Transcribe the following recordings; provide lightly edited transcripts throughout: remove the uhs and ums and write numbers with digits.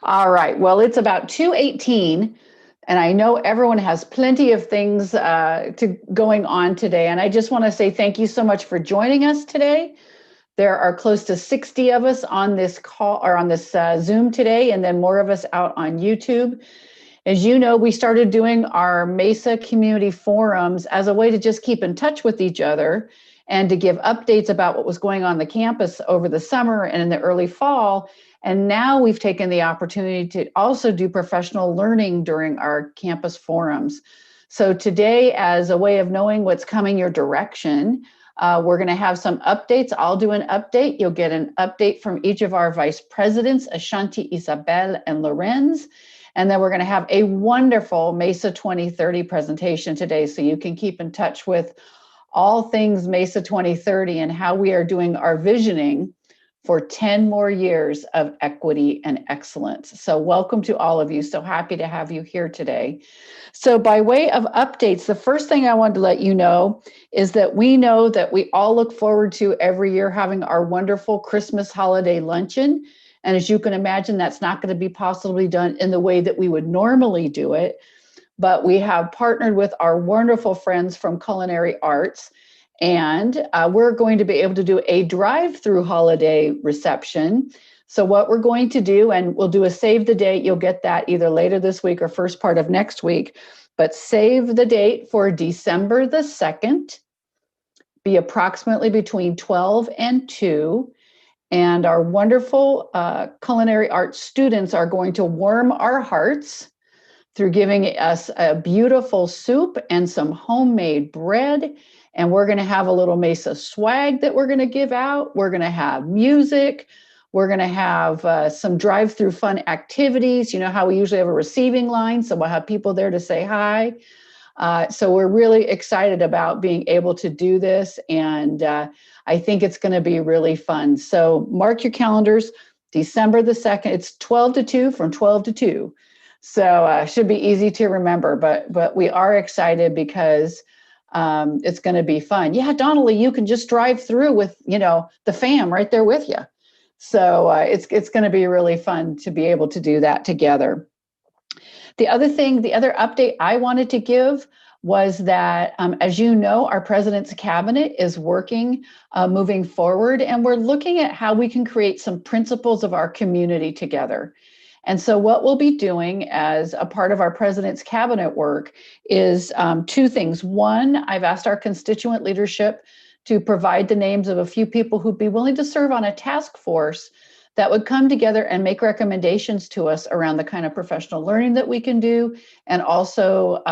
All right. Well, it's about 2:18, and I know everyone has plenty of things to going on today. And I just want to say thank you so much for joining us today. There are close to 60 of us on this call or on this Zoom today, and then more of us out on YouTube. As you know, we started doing our Mesa community forums as a way to just keep in touch with each other and to give updates about what was going on the campus over the summer and in the early fall. And now we've taken the opportunity to also do professional learning during our campus forums. So today, as a way of knowing what's coming your direction, we're going to have some updates. I'll do an update. You'll get an update from each of our vice presidents, Ashanti, Isabel, and Lorenze. And then we're going to have a wonderful Mesa 2030 presentation today, so you can keep in touch with all things Mesa 2030 and how we are doing our visioning for 10 more years of equity and excellence. So welcome to all of you. So happy to have you here today. So by way of updates, the first thing I wanted to let you know is that we know that we all look forward to every year having our wonderful Christmas holiday luncheon. And as you can imagine, that's not going to be possibly done in the way that we would normally do it. But we have partnered with our wonderful friends from Culinary Arts, and we're going to be able to do a drive-through holiday reception. So what we're going to do, and we'll do a save the date, you'll get that either later this week or first part of next week, but save the date for December the 2nd, be approximately between 12 and 2. And our wonderful culinary arts students are going to warm our hearts through giving us a beautiful soup and some homemade bread. And we're going to have a little Mesa swag that we're going to give out. We're going to have music. We're going to have some drive-through fun activities. You know how we usually have a receiving line, so we'll have people there to say hi. So we're really excited about being able to do this, and I think it's going to be really fun. So mark your calendars, December the 2nd. It's 12 to 2 from 12 to 2. So should be easy to remember, but we are excited because it's going to be fun. Yeah, Donnelly, you can just drive through with, the fam right there with you. So it's going to be really fun to be able to do that together. The other update I wanted to give was that, as you know, our president's cabinet is working, moving forward, and we're looking at how we can create some principles of our community together. And so what we'll be doing as a part of our president's cabinet work is two things. One, I've asked our constituent leadership to provide the names of a few people who'd be willing to serve on a task force that would come together and make recommendations to us around the kind of professional learning that we can do, and also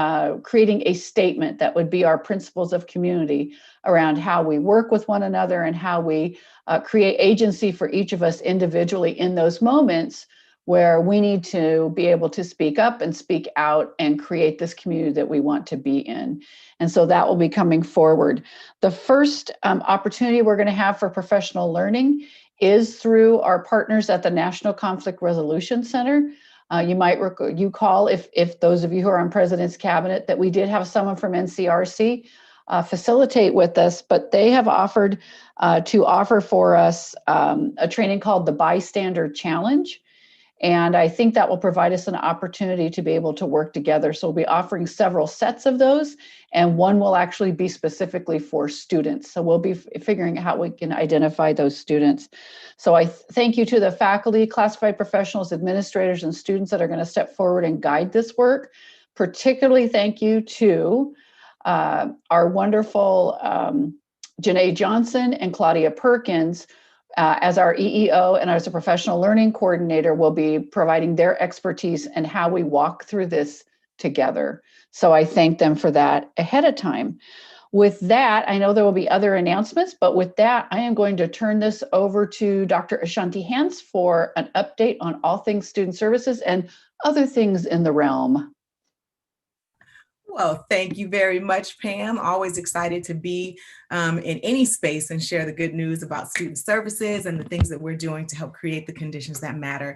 creating a statement that would be our principles of community around how we work with one another and how we create agency for each of us individually in those moments where we need to be able to speak up and speak out and create this community that we want to be in. And so that will be coming forward. The first opportunity we're going to have for professional learning is through our partners at the National Conflict Resolution Center. You might recall, if those of you who are on President's Cabinet, that we did have someone from NCRC facilitate with us, but they have offered to offer for us a training called the Bystander Challenge. And I think that will provide us an opportunity to be able to work together. So we'll be offering several sets of those, and one will actually be specifically for students. So we'll be figuring out how we can identify those students. So I thank you to the faculty, classified professionals, administrators, and students that are going to step forward and guide this work. Particularly thank you to our wonderful Janae Johnson and Claudia Perkins, as our EEO and as a professional learning coordinator, will be providing their expertise and how we walk through this together. So I thank them for that ahead of time. With that, I know there will be other announcements, but with that, I am going to turn this over to Dr. Ashanti Hans for an update on all things student services and other things in the realm. Well, thank you very much, Pam. Always excited to be in any space and share the good news about student services and the things that we're doing to help create the conditions that matter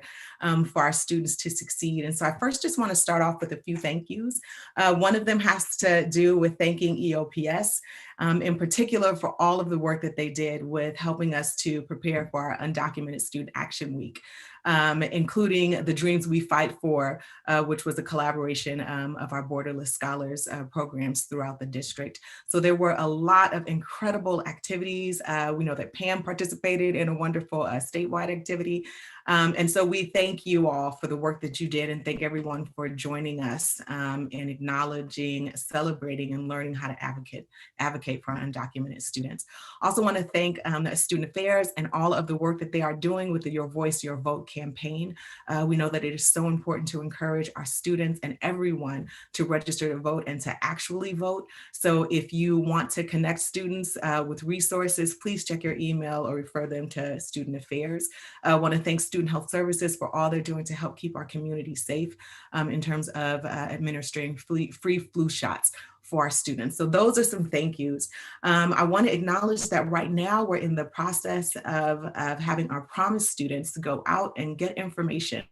for our students to succeed. And so I first just want to start off with a few thank yous. One of them has to do with thanking EOPS, in particular for all of the work that they did with helping us to prepare for our Undocumented Student Action Week. Including the Dreams We Fight For, which was a collaboration of our Borderless Scholars programs throughout the district. So there were a lot of incredible activities. We know that Pam participated in a wonderful statewide activity. And so we thank you all for the work that you did, and thank everyone for joining us in acknowledging, celebrating, and learning how to advocate for our undocumented students. Also want to thank Student Affairs and all of the work that they are doing with the Your Voice, Your Vote campaign. We know that it is so important to encourage our students and everyone to register to vote and to actually vote. So if you want to connect students with resources, please check your email or refer them to Student Affairs. I want to thank Student Health Services for all they're doing to help keep our community safe in terms of administering free flu shots for our students. So those are some thank yous. I want to acknowledge that right now we're in the process of having our Promise students go out and get information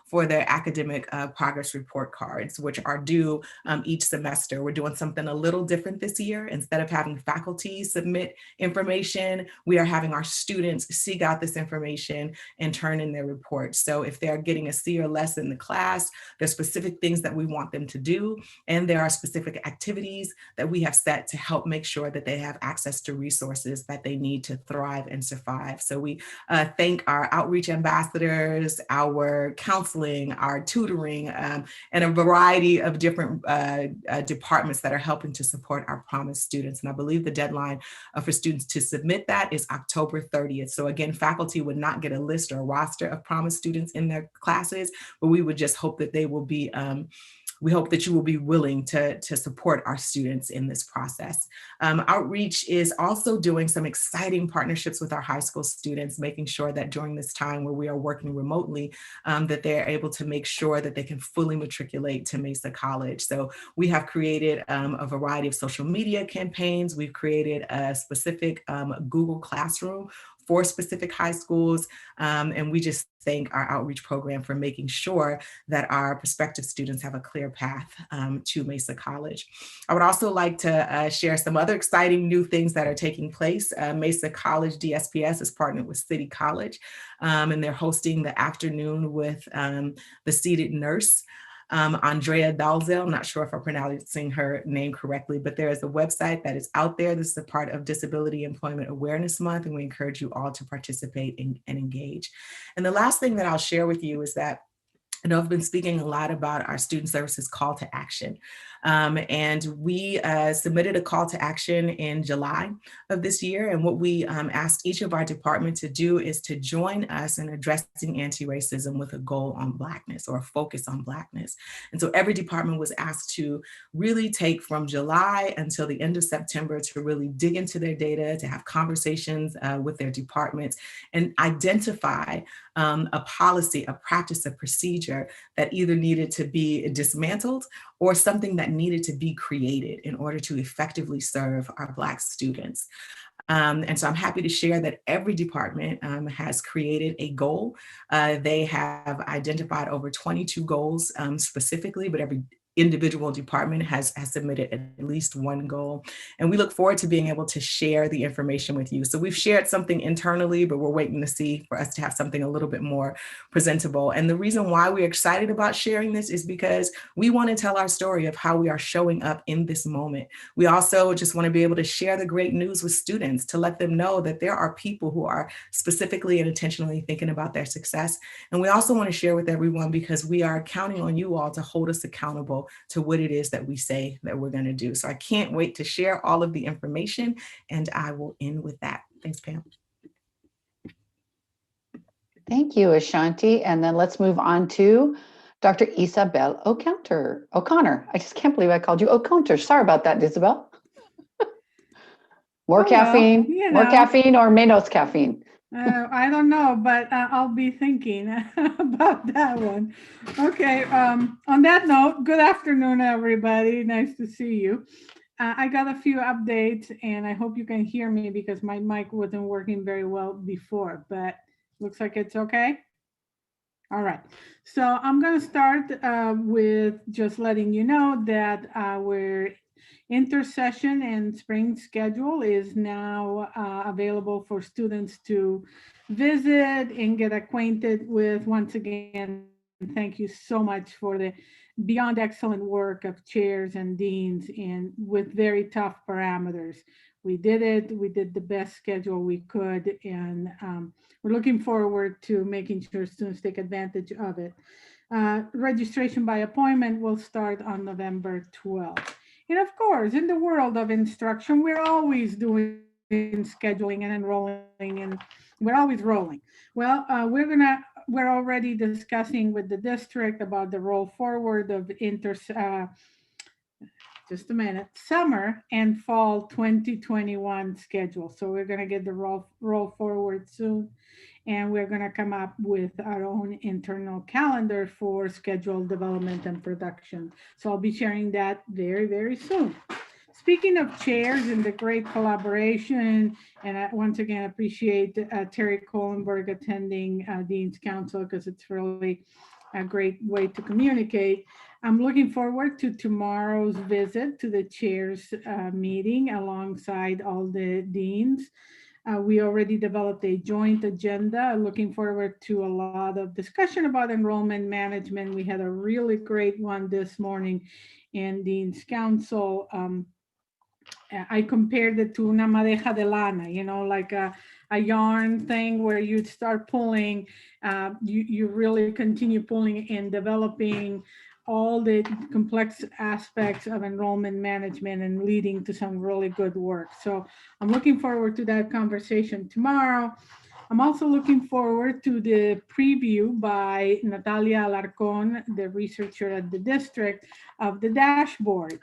for their academic progress report cards, which are due each semester. We're doing something a little different this year. Instead of having faculty submit information, we are having our students seek out this information and turn in their reports. So if they're getting a C or less in the class, there's specific things that we want them to do, and there are specific activities that we have set to help make sure that they have access to resources that they need to thrive and survive. So we thank our outreach ambassadors, our counseling, our tutoring, and a variety of different departments that are helping to support our Promise students. And I believe the deadline for students to submit that is October 30th. So again, faculty would not get a list or a roster of Promise students in their classes, but we would just hope that they will be we hope that you will be willing to support our students in this process. Outreach is also doing some exciting partnerships with our high school students, making sure that during this time where we are working remotely, that they're able to make sure that they can fully matriculate to Mesa College. So we have created a variety of social media campaigns. We've created a specific Google Classroom for specific high schools. And we just thank our outreach program for making sure that our prospective students have a clear path to Mesa College. I would also like to share some other exciting new things that are taking place. Mesa College DSPS is partnered with City College, and they're hosting the afternoon with the seated nurse. Andrea Dalzell, I'm not sure if I'm pronouncing her name correctly, but there is a website that is out there. This is a part of Disability Employment Awareness Month, and we encourage you all to participate and engage. And the last thing that I'll share with you is that I know I've been speaking a lot about our student services call to action. And we submitted a call to action in July of this year. And what we asked each of our departments to do is to join us in addressing anti-racism with a goal on Blackness, or a focus on Blackness. And so every department was asked to really take from July until the end of September to really dig into their data, to have conversations with their departments and identify a policy, a practice, a procedure that either needed to be dismantled or something that needed to be created in order to effectively serve our Black students. And so I'm happy to share that every department has created a goal. They have identified over 22 goals specifically, but every individual department has submitted at least one goal. And we look forward to being able to share the information with you. So we've shared something internally, but we're waiting to see for us to have something a little bit more presentable. And the reason why we're excited about sharing this is because we want to tell our story of how we are showing up in this moment. We also just want to be able to share the great news with students, to let them know that there are people who are specifically and intentionally thinking about their success. And we also want to share with everyone because we are counting on you all to hold us accountable to what it is that we say that we're going to do. So I can't wait to share all of the information, and I will end with that. Thanks, Pam. Thank you, Ashanti. And then let's move on to Dr. Isabel O'Connor. I just can't believe I called you O'Connor. Sorry about that, Isabel. More caffeine or menos caffeine? I don't know, but I'll be thinking about that one. Okay. On that note, good afternoon, everybody. Nice to see you. I got a few updates, and I hope you can hear me because my mic wasn't working very well before, but looks like it's okay. All right. So I'm going to start with just letting you know that our intercession and spring schedule is now available for students to visit and get acquainted with. Once again, thank you so much for the beyond excellent work of chairs and deans and with very tough parameters. We did it. We did the best schedule we could, and we're looking forward to making sure students take advantage of it. Registration by appointment will start on November 12th. And of course, in the world of instruction, we're always doing scheduling and enrolling, and we're always rolling. Well, we're already discussing with the district about the roll forward of just a minute, summer and fall 2021 schedule. So we're going to get the roll forward soon, and we're going to come up with our own internal calendar for schedule development and production. So I'll be sharing that very, very soon. Speaking of chairs and the great collaboration, and I once again appreciate Terry Kohlenberg attending Dean's Council because it's really a great way to communicate. I'm looking forward to tomorrow's visit to the chairs meeting alongside all the deans. We already developed a joint agenda. Looking forward to a lot of discussion about enrollment management. We had a really great one this morning in Dean's Council. I compared it to una madeja de lana, like a yarn thing where you start pulling, you really continue pulling and developing all the complex aspects of enrollment management and leading to some really good work. So I'm looking forward to that conversation tomorrow. I'm also looking forward to the preview by Natalia Alarcon, the researcher at the district, of the dashboard.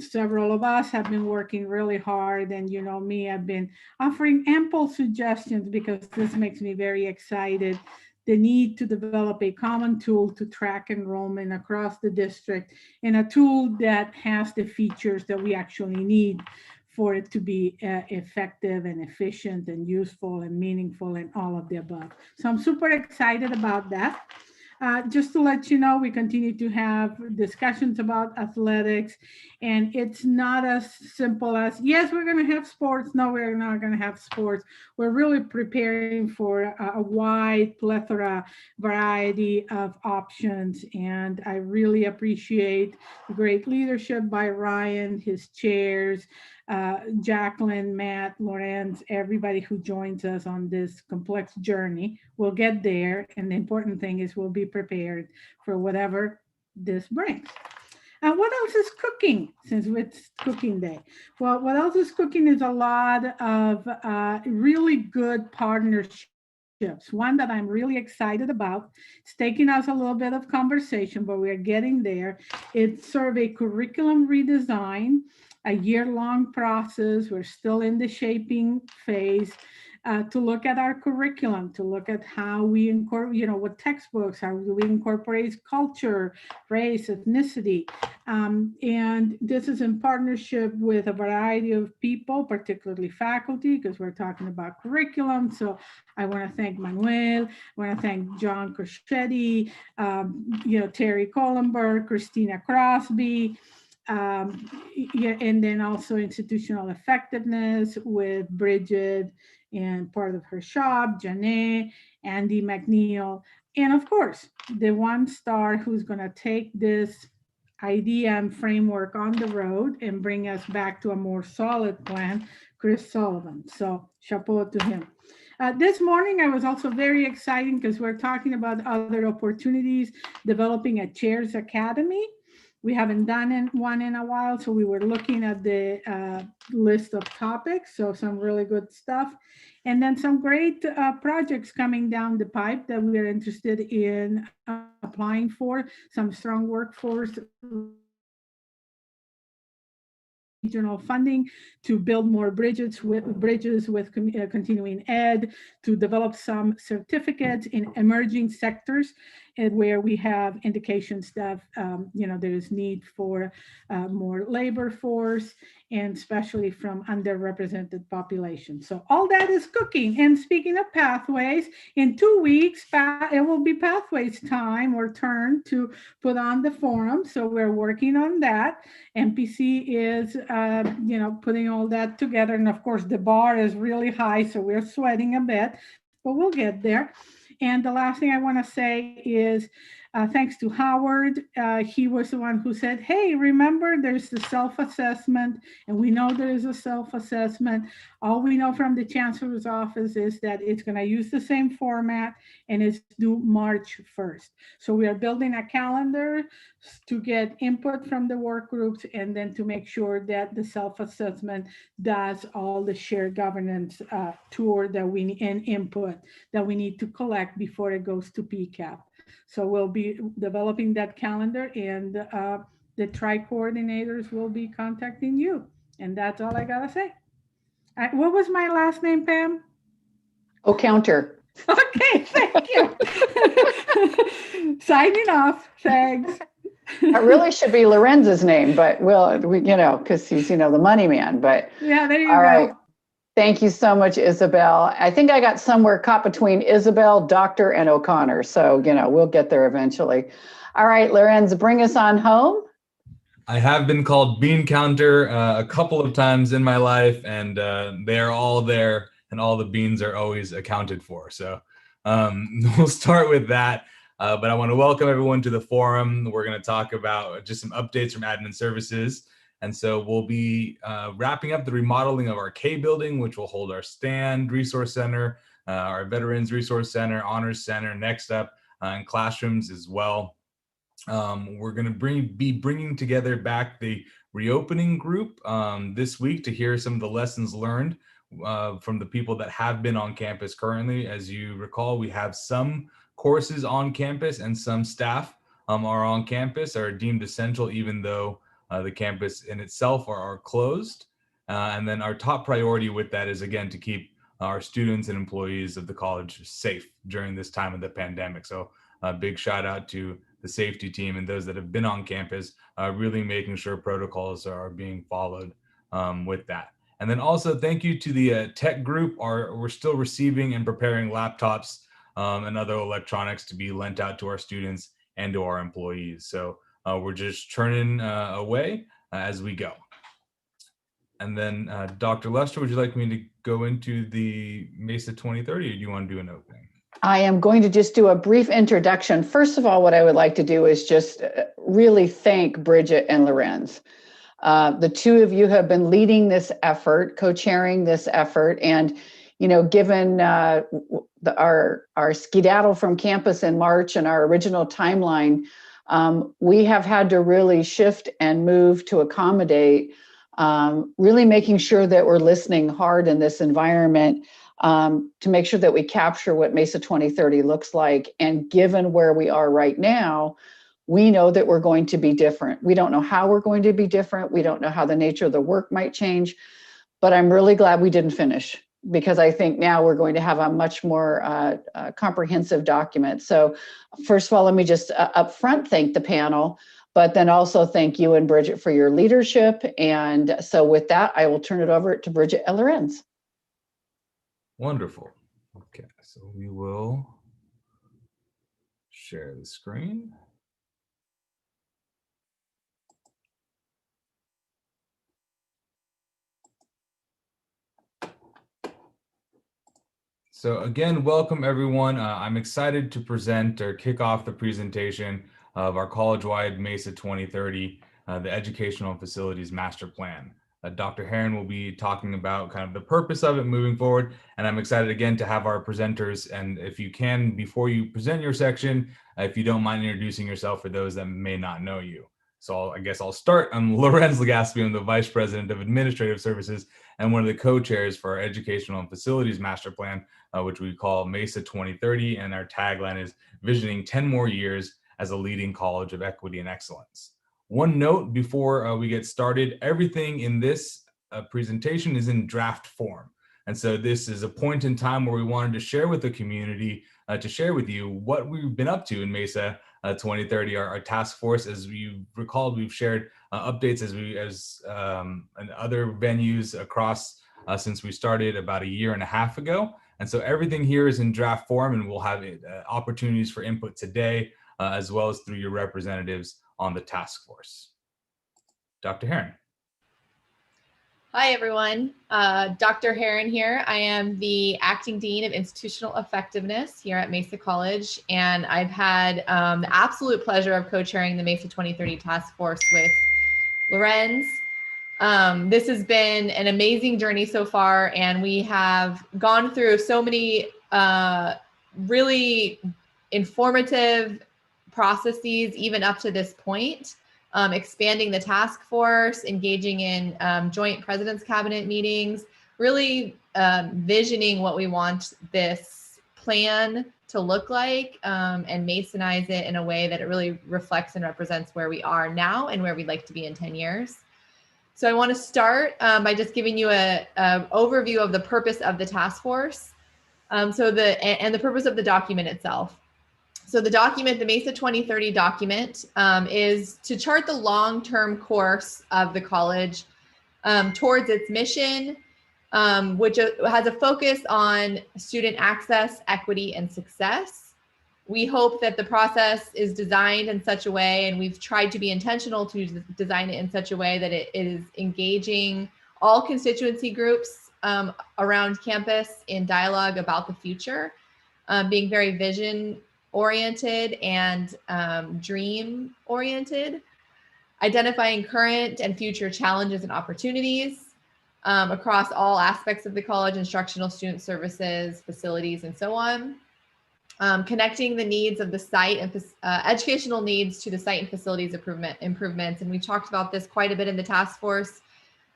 Several of us have been working really hard, and you know me, I've been offering ample suggestions because this makes me very excited. The need to develop a common tool to track enrollment across the district, and a tool that has the features that we actually need for it to be effective and efficient and useful and meaningful and all of the above. So I'm super excited about that. Just to let you know, we continue to have discussions about athletics, and it's not as simple as, yes, we're going to have sports. No, we're not going to have sports. We're really preparing for a wide plethora, variety of options, and I really appreciate the great leadership by Ryan, his chairs, Jacqueline, Matt, Lorenz, everybody who joins us on this complex journey. We'll get there, and the important thing is we'll be prepared for whatever this brings. What else is cooking since it's cooking day? Well, what else is cooking is a lot of really good partnerships. One that I'm really excited about. It's taking us a little bit of conversation, but we're getting there. It's sort of a curriculum redesign, a year-long process. We're still in the shaping phase. To look at our curriculum, to look at how we incorporate, what textbooks, how do we incorporate culture, race, ethnicity. And this is in partnership with a variety of people, particularly faculty, because we're talking about curriculum. So I want to thank Manuel, I want to thank John Crocetti, Terry Kohlenberg, Christina Crosby, yeah, and then also institutional effectiveness with Bridget and part of her shop, Janae, Andy McNeil, and of course, the one star who's going to take this idea and framework on the road and bring us back to a more solid plan, Chris Sullivan. So chapeau to him. This morning, I was also very excited because we're talking about other opportunities, developing a Chairs Academy. We haven't done one in a while, so we were looking at the list of topics, so some really good stuff. And then some great projects coming down the pipe that we are interested in applying for, some strong workforce regional funding to build more bridges with continuing ed, to develop some certificates in emerging sectors and where we have indications that there is need for more labor force, and especially from underrepresented populations. So all that is cooking. And speaking of pathways, in 2 weeks, it will be Pathways time or turn to put on the forum. So we're working on that. MPC is, putting all that together. And of course, the bar is really high, so we're sweating a bit, but we'll get there. And the last thing I want to say is thanks to Howard. He was the one who said, hey, remember there's the self-assessment, and we know there is a self-assessment. All we know from the Chancellor's office is that it's going to use the same format, and it's due March 1st. So we are building a calendar to get input from the work groups, and then to make sure that the self-assessment does all the shared governance tour that we need and input that we need to collect before it goes to PCAP. So we'll be developing that calendar, and the tri-coordinators will be contacting you. And that's all I gotta say. What was my last name, Pam? O'Counter. Okay, thank you. Signing off, thanks. It really should be Lorenze's name, but because he's, the money man, but. Yeah, there you go. All right. Thank you so much, Isabel. I think I got somewhere caught between Isabel, Dr., and O'Connor. So, we'll get there eventually. All right, Lorenz, bring us on home. I have been called Bean Counter a couple of times in my life, and they're all there, and all the beans are always accounted for. So we'll start with that. But I want to welcome everyone to the forum. We're going to talk about just some updates from admin services. And so we'll be wrapping up the remodeling of our K building, which will hold our stand resource center, our veterans resource center, honors center, next up, and classrooms as well. We're going to be bringing together back the reopening group this week to hear some of the lessons learned from the people that have been on campus currently. As you recall, we have some courses on campus, and some staff are on campus, are deemed essential, even though the campus in itself are closed. And then our top priority with that is, again, to keep our students and employees of the college safe during this time of the pandemic. So a big shout out to the safety team and those that have been on campus, really making sure protocols are being followed with that. And then also thank you to the tech group. We're still receiving and preparing laptops and other electronics to be lent out to our students and to our employees. So we're just churning away as we go. And then Dr. Lester, would you like me to go into the Mesa 2030, or do you want to do an opening? I am going to just do a brief introduction. First of all, what I would like to do is just really thank Bridget and Lorenz. The two of you have been leading this effort, co-chairing this effort, and given our skedaddle from campus in March and our original timeline, we have had to really shift and move to accommodate, really making sure that we're listening hard in this environment to make sure that we capture what Mesa 2030 looks like. And given where we are right now, we know that we're going to be different. We don't know how we're going to be different. We don't know how the nature of the work might change, but I'm really glad we didn't finish, because I think now we're going to have a much more comprehensive document. So first of all, let me just upfront thank the panel, but then also thank you and Bridget for your leadership. And so with that, I will turn it over to Bridget and Lorenz. Wonderful. Okay, so we will share the screen. So again, welcome everyone. I'm excited to present or kick off the presentation of our college-wide Mesa 2030, the Educational and Facilities Master Plan. Dr. Herron will be talking about kind of the purpose of it moving forward. And I'm excited again to have our presenters. And if you can, before you present your section, if you don't mind introducing yourself for those that may not know you. So I guess I'll start. I'm Lorenze Legaspi. I'm the Vice President of Administrative Services and one of the co-chairs for our Educational and Facilities Master Plan, which we call Mesa 2030. And our tagline is visioning 10 more years as a leading college of equity and excellence. One note before we get started, everything in this presentation is in draft form. And so this is a point in time where we wanted to share with the community, to share with you what we've been up to in Mesa 2030, our task force. As you recalled, we've shared updates in other venues across since we started about a year and a half ago. And so everything here is in draft form, and we'll have opportunities for input today, as well as through your representatives on the task force. Dr. Heron. Hi, everyone. Dr. Heron here. I am the Acting Dean of Institutional Effectiveness here at Mesa College, and I've had the absolute pleasure of co-chairing the Mesa 2030 Task Force with Lorenze. This has been an amazing journey so far, and we have gone through so many really informative processes even up to this point. Expanding the task force, engaging in joint president's cabinet meetings, really visioning what we want this plan to look like, and masonize it in a way that it really reflects and represents where we are now and where we'd like to be in 10 years. So I want to start by just giving you an overview of the purpose of the task force, and the purpose of the document itself. So the document, the Mesa 2030 document, is to chart the long-term course of the college towards its mission, which has a focus on student access, equity, and success. We hope that the process is designed in such a way, and we've tried to be intentional to design it in such a way that it is engaging all constituency groups around campus in dialogue about the future, being very vision-oriented and dream-oriented, identifying current and future challenges and opportunities across all aspects of the college, instructional, student services, facilities, and so on. Connecting the needs of the site and educational needs to the site and facilities improvements. And we talked about this quite a bit in the task force,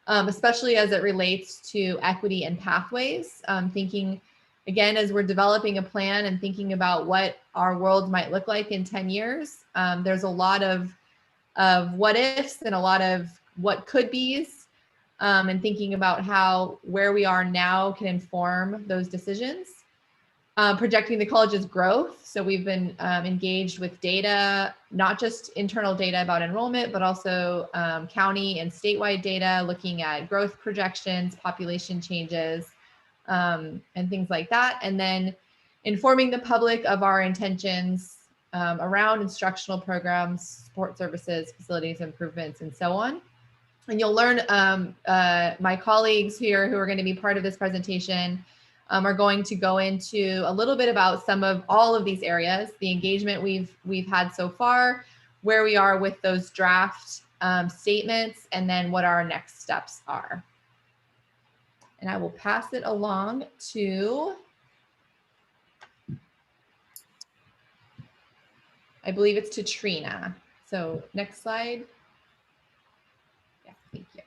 especially as it relates to equity and pathways, thinking, again, as we're developing a plan and thinking about what our world might look like in 10 years, there's a lot of what ifs and a lot of what could be's, and thinking about how where we are now can inform those decisions. Projecting the college's growth. So we've been engaged with data, not just internal data about enrollment, but also county and statewide data, looking at growth projections, population changes, and things like that. And then informing the public of our intentions around instructional programs, support services, facilities improvements, and so on. And you'll learn, my colleagues here who are going to be part of this presentation are going to go into a little bit about all of these areas, the engagement we've had so far, where we are with those draft statements, and then what our next steps are. And I will pass it along to, I believe it's to Trina. So next slide. Yeah, thank you.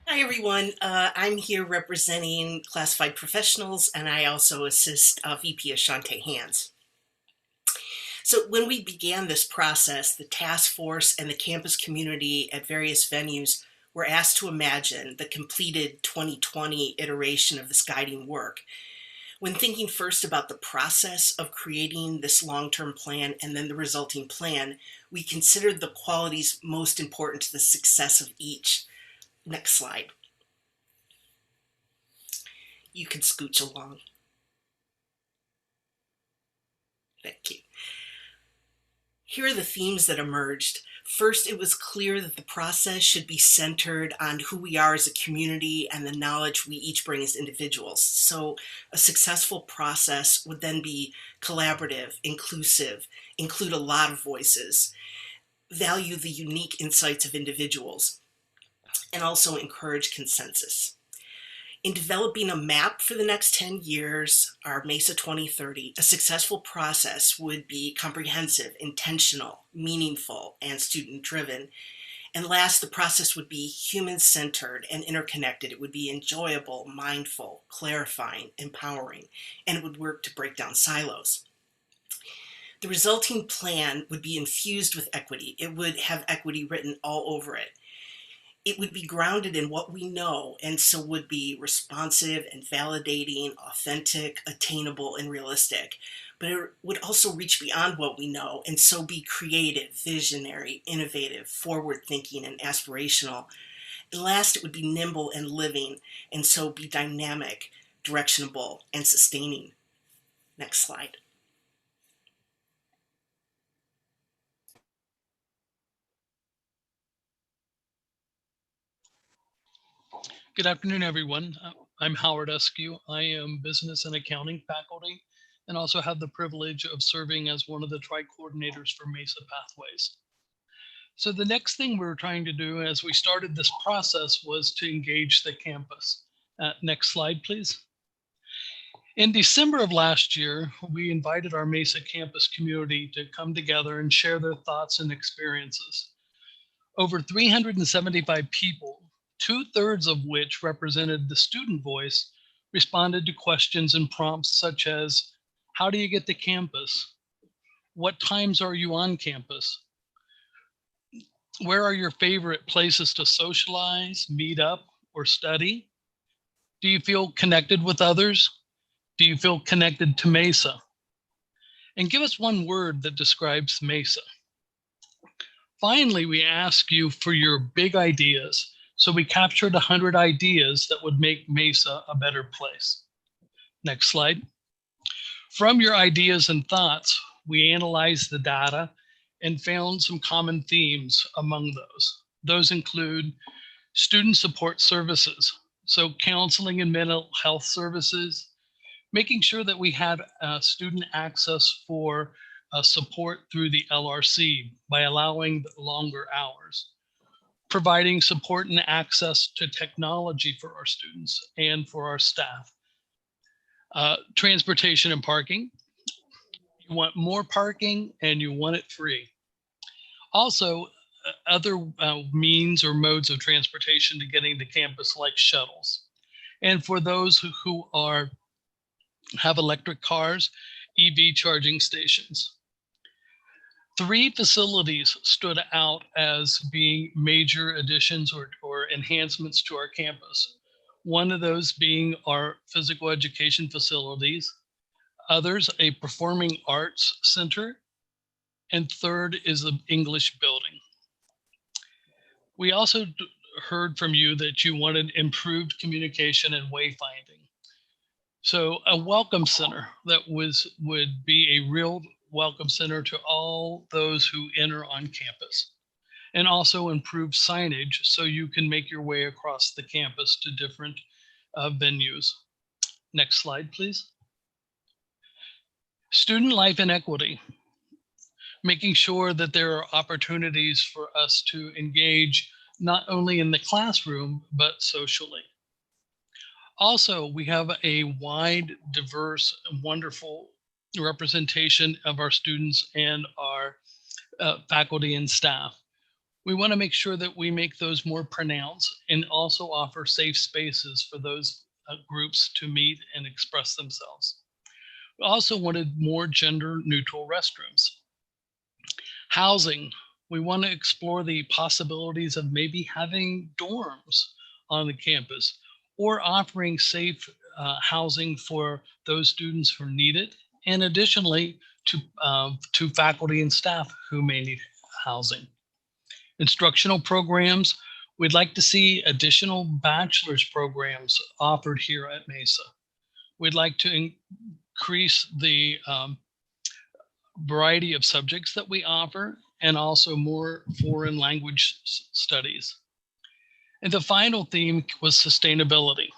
Hi, everyone. I'm here representing classified professionals, and I also assist VP Ashanti Hands. So when we began this process, the task force and the campus community at various venues were asked to imagine the completed 2020 iteration of this guiding work. When thinking first about the process of creating this long-term plan and then the resulting plan, we considered the qualities most important to the success of each. Next slide. You can scooch along. Thank you. Here are the themes that emerged. First, it was clear that the process should be centered on who we are as a community and the knowledge we each bring as individuals. So a successful process would then be collaborative, inclusive, include a lot of voices, value the unique insights of individuals, and also encourage consensus. In developing a map for the next 10 years, our Mesa 2030, a successful process would be comprehensive, intentional, meaningful, and student-driven. And last, the process would be human-centered and interconnected. It would be enjoyable, mindful, clarifying, empowering, and it would work to break down silos. The resulting plan would be infused with equity. It would have equity written all over it. It would be grounded in what we know, and so would be responsive and validating, authentic, attainable, and realistic. But it would also reach beyond what we know, and so be creative, visionary, innovative, forward-thinking, and aspirational. And last, it would be nimble and living, and so be dynamic, directionable, and sustaining. Next slide. Good afternoon, everyone. I'm Howard Eskew. I am business and accounting faculty and also have the privilege of serving as one of the tri-coordinators for Mesa Pathways. So the next thing we were trying to do as we started this process was to engage the campus. Next slide, please. In December of last year, we invited our Mesa campus community to come together and share their thoughts and experiences. Over 375 people, 2/3 of which represented the student voice, responded to questions and prompts such as, how do you get to campus? What times are you on campus? Where are your favorite places to socialize, meet up, or study? Do you feel connected with others? Do you feel connected to Mesa? And give us one word that describes Mesa. Finally, we ask you for your big ideas. So we captured 100 ideas that would make Mesa a better place. Next slide. From your ideas and thoughts, we analyzed the data and found some common themes among those. Those include student support services, so counseling and mental health services, making sure that we had student access for support through the LRC by allowing longer hours, providing support and access to technology for our students and for our staff. Transportation and parking. You want more parking and you want it free. Also, other means or modes of transportation to getting to campus like shuttles. And for those who have electric cars, EV charging stations. 3 facilities stood out as being major additions or enhancements to our campus. One of those being our physical education facilities, others a performing arts center, and third is the English building. We also heard from you that you wanted improved communication and wayfinding. So a welcome center that would be a real welcome center to all those who enter on campus, and also improve signage so you can make your way across the campus to different venues. Next slide, please. Student life and equity, making sure that there are opportunities for us to engage not only in the classroom, but socially. Also, we have a wide, diverse, wonderful representation of our students and our faculty and staff. We want to make sure that we make those more pronounced and also offer safe spaces for those groups to meet and express themselves. We also wanted more gender neutral restrooms. Housing, we want to explore the possibilities of maybe having dorms on the campus or offering safe housing for those students who need it, and additionally to faculty and staff who may need housing. Instructional programs, we'd like to see additional bachelor's programs offered here at Mesa. We'd like to increase the variety of subjects that we offer and also more foreign language studies. And the final theme was sustainability,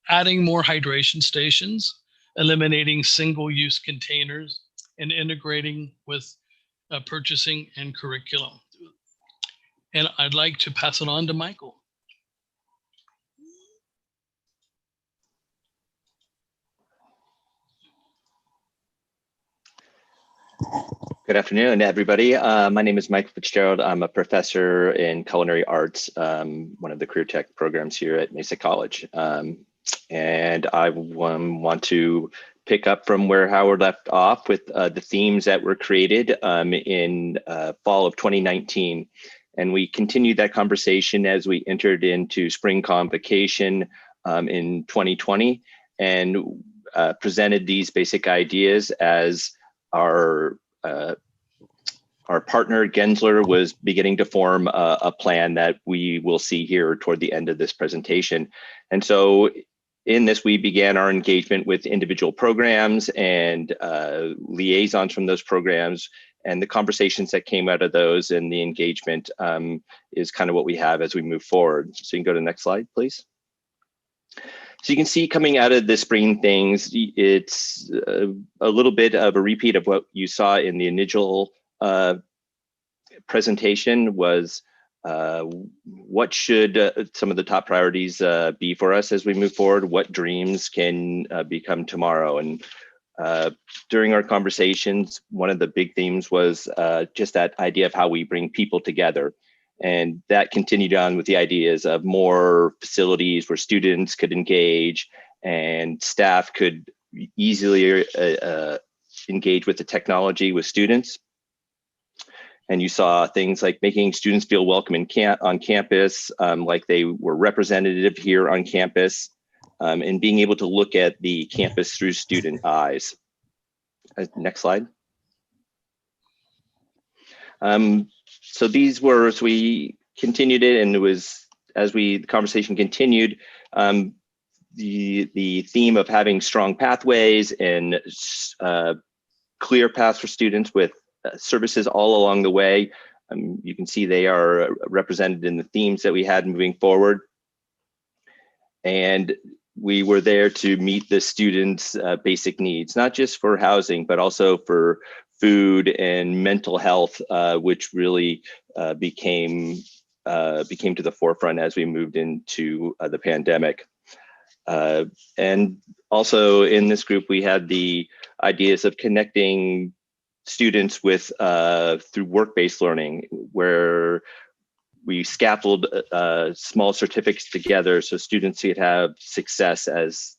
adding more hydration stations, eliminating single-use containers, and integrating with purchasing and curriculum. And I'd like to pass it on to Michael. Good afternoon, everybody. My name is Mike Fitzgerald. I'm a professor in culinary arts, one of the career tech programs here at Mesa College. And I want to pick up from where Howard left off with the themes that were created in fall of 2019. And we continued that conversation as we entered into spring convocation in 2020 and presented these basic ideas as our partner Gensler was beginning to form a plan that we will see here toward the end of this presentation. And so in this, we began our engagement with individual programs and liaisons from those programs, and the conversations that came out of those and the engagement is kind of what we have as we move forward. So you can go to the next slide, please. So you can see coming out of the spring things, it's a little bit of a repeat of what you saw in the initial presentation was what should some of the top priorities be for us as we move forward? What dreams can become tomorrow? And during our conversations, one of the big themes was just that idea of how we bring people together. And that continued on with the ideas of more facilities where students could engage and staff could easily engage with the technology with students. And you saw things like making students feel welcome on campus, like they were representative here on campus, and being able to look at the campus through student eyes. Next slide. So these were, as we continued it, and it was, as the conversation continued, the theme of having strong pathways and clear paths for students with services all along the way. You can see they are represented in the themes that we had moving forward. And we were there to meet the students' basic needs, not just for housing, but also for food and mental health, which really became to the forefront as we moved into the pandemic. And also in this group, we had the ideas of connecting students with through work-based learning, where we scaffold small certificates together so students could have success as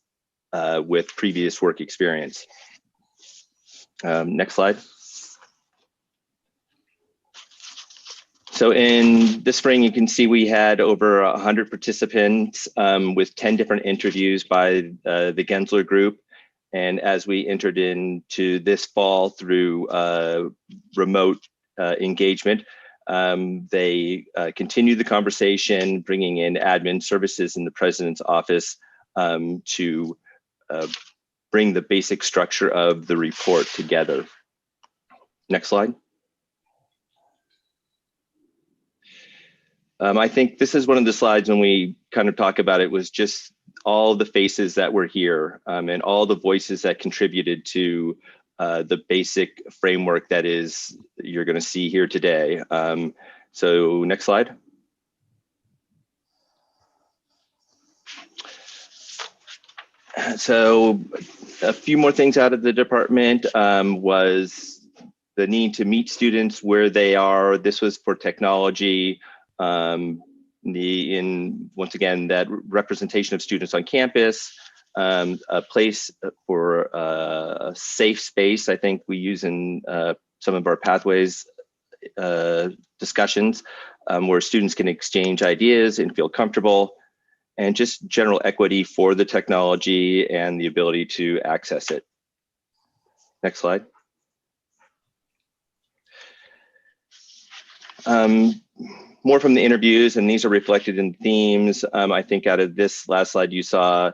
with previous work experience. Next slide. So in the spring, you can see we had over 100 participants with 10 different interviews by the Gensler group. And as we entered into this fall through remote engagement, they continued the conversation, bringing in admin services in the president's office to bring the basic structure of the report together. Next slide. I think this is one of the slides when we kind of talk about it was just all the faces that were here and all the voices that contributed to the basic framework that is you're going to see here today. So next slide. So a few more things out of the department was the need to meet students where they are. This was for technology. Once again, that representation of students on campus, a place for a safe space. I think we use in some of our pathways discussions where students can exchange ideas and feel comfortable, and just general equity for the technology and the ability to access it. Next slide. More from the interviews, and these are reflected in themes. I think out of this last slide, you saw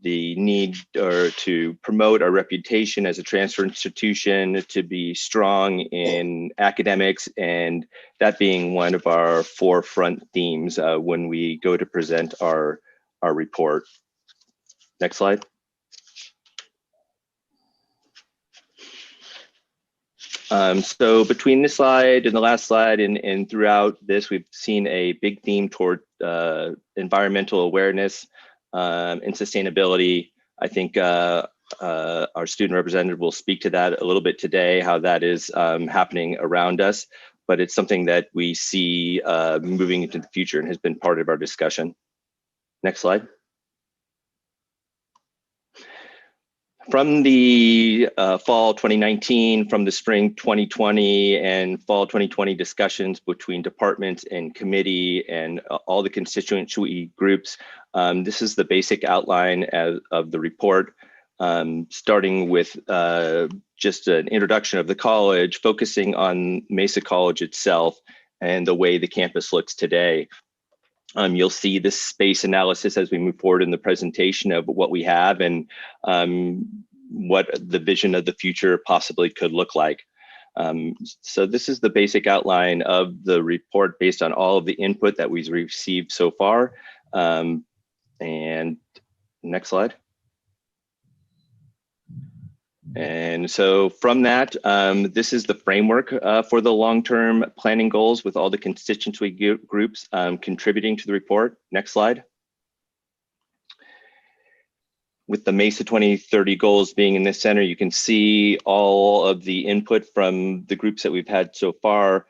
the need to promote our reputation as a transfer institution, to be strong in academics, and that being one of our forefront themes when we go to present our report. Next slide. So between this slide and the last slide and throughout this, we've seen a big theme toward environmental awareness and sustainability. I think our student representative will speak to that a little bit today, how that is happening around us, but it's something that we see moving into the future and has been part of our discussion. Next slide. From the fall 2019, from the spring 2020 and fall 2020 discussions between departments and committee and all the constituency groups, this is the basic outline of the report, starting with just an introduction of the college, focusing on Mesa College itself and the way the campus looks today. You'll see this space analysis as we move forward in the presentation of what we have and what the vision of the future possibly could look like. So this is the basic outline of the report based on all of the input that we've received so far. And next slide. And so from that, this is the framework for the long-term planning goals with all the constituency groups contributing to the report. Next slide. With the Mesa 2030 goals being in this center, you can see all of the input from the groups that we've had so far,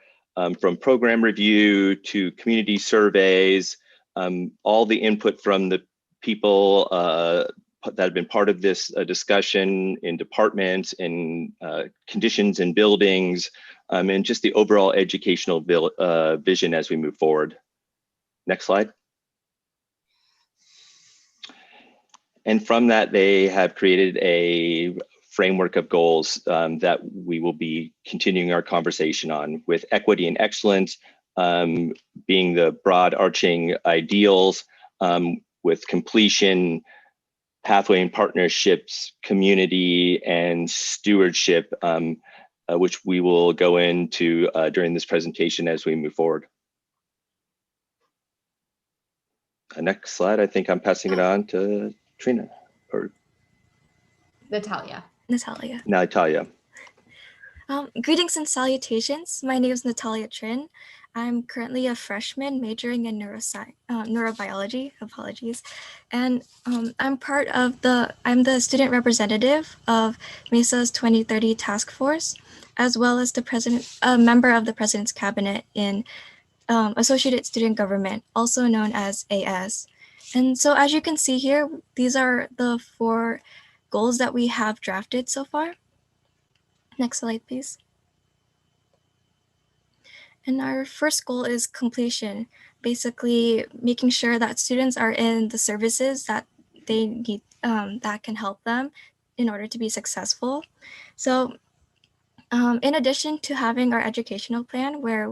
from program review to community surveys, all the input from the people that have been part of this discussion in departments and conditions in buildings, and just the overall educational vision as we move forward. Next slide. And from that, they have created a framework of goals that we will be continuing our conversation on, with equity and excellence being the broad arching ideals, with completion, pathway and partnerships, community, and stewardship, which we will go into during this presentation as we move forward. Next slide, I think I'm passing it on to Trina, or Natalia. Natalia. Greetings and salutations. My name is Natalia Trin. I'm currently a freshman majoring in neurobiology, apologies. And I'm the student representative of Mesa's 2030 task force, as well as a member of the president's cabinet in Associated Student Government, also known as AS. And so as you can see here, these are the 4 goals that we have drafted so far. Next slide, please. And our first goal is completion, basically making sure that students are in the services that they need that can help them in order to be successful. So in addition to having our educational plan where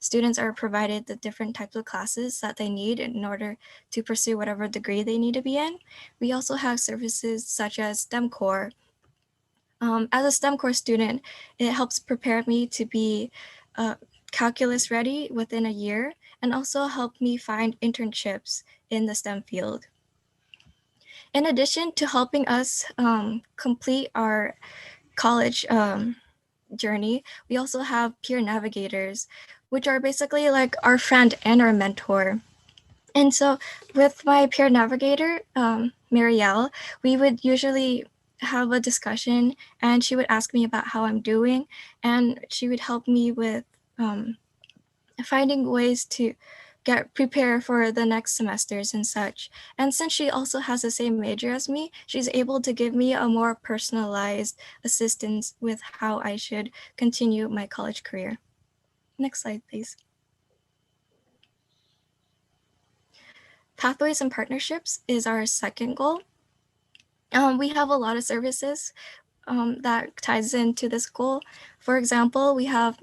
students are provided the different types of classes that they need in order to pursue whatever degree they need to be in, we also have services such as STEM Core. As a STEM Core student, it helps prepare me to be calculus ready within a year, and also help me find internships in the STEM field. In addition to helping us complete our college journey, we also have peer navigators, which are basically like our friend and our mentor. And so with my peer navigator, Marielle, we would usually have a discussion, and she would ask me about how I'm doing, and she would help me with finding ways to prepare for the next semesters and such. And since she also has the same major as me, she's able to give me a more personalized assistance with how I should continue my college career. Next slide, please. Pathways and partnerships is our second goal. We have a lot of services that ties into this goal. For example, we have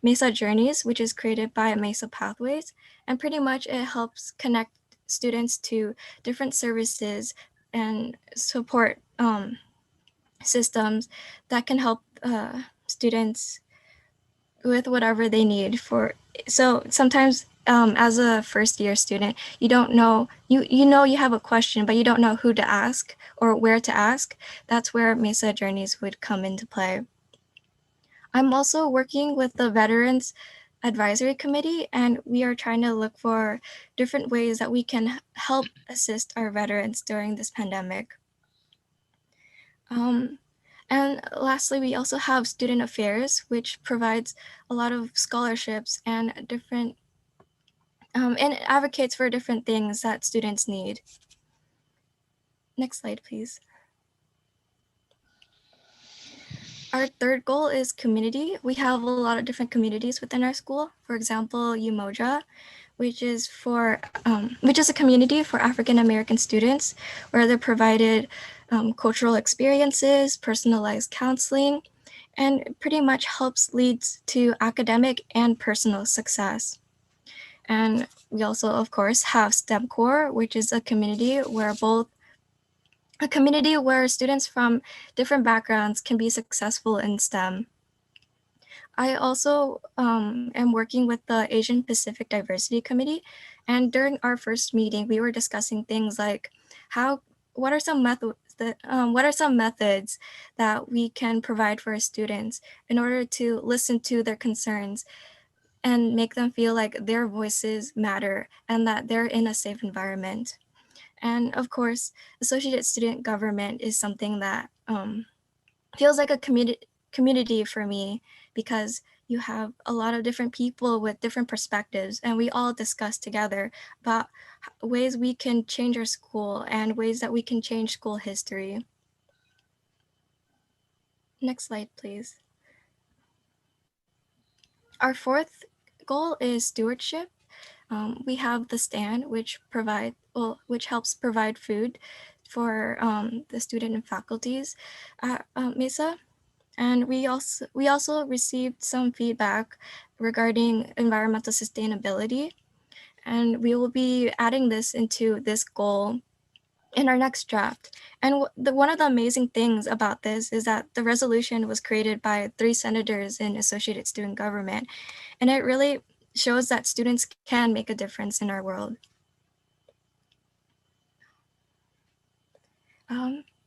Mesa Journeys, which is created by Mesa Pathways, and pretty much it helps connect students to different services and support systems that can help students with whatever they need for. So sometimes as a first year student, you don't know, you know you have a question, but you don't know who to ask or where to ask. That's where Mesa Journeys would come into play. I'm also working with the Veterans Advisory Committee, and we are trying to look for different ways that we can help assist our veterans during this pandemic. And lastly, we also have Student Affairs, which provides a lot of scholarships and different, and advocates for different things that students need. Next slide, please. Our third goal is community. We have a lot of different communities within our school. For example, Umoja, which is a community for African American students, where they're provided cultural experiences, personalized counseling, and pretty much helps leads to academic and personal success. And we also, of course, have STEM Core, which is a community where students from different backgrounds can be successful in STEM. I also am working with the Asian Pacific Diversity Committee, and during our first meeting, we were discussing things like what are some methods that we can provide for our students in order to listen to their concerns and make them feel like their voices matter and that they're in a safe environment. And of course, associated student government is something that feels like a community for me, because you have a lot of different people with different perspectives, and we all discuss together about ways we can change our school and ways that we can change school history. Next slide, please. Our fourth goal is stewardship. We have the stand, which helps provide food for the student and faculties at Mesa. And we also received some feedback regarding environmental sustainability, and we will be adding this into this goal in our next draft. And one of the amazing things about this is that the resolution was created by 3 senators in Associated Student Government, and it really shows that students can make a difference in our world.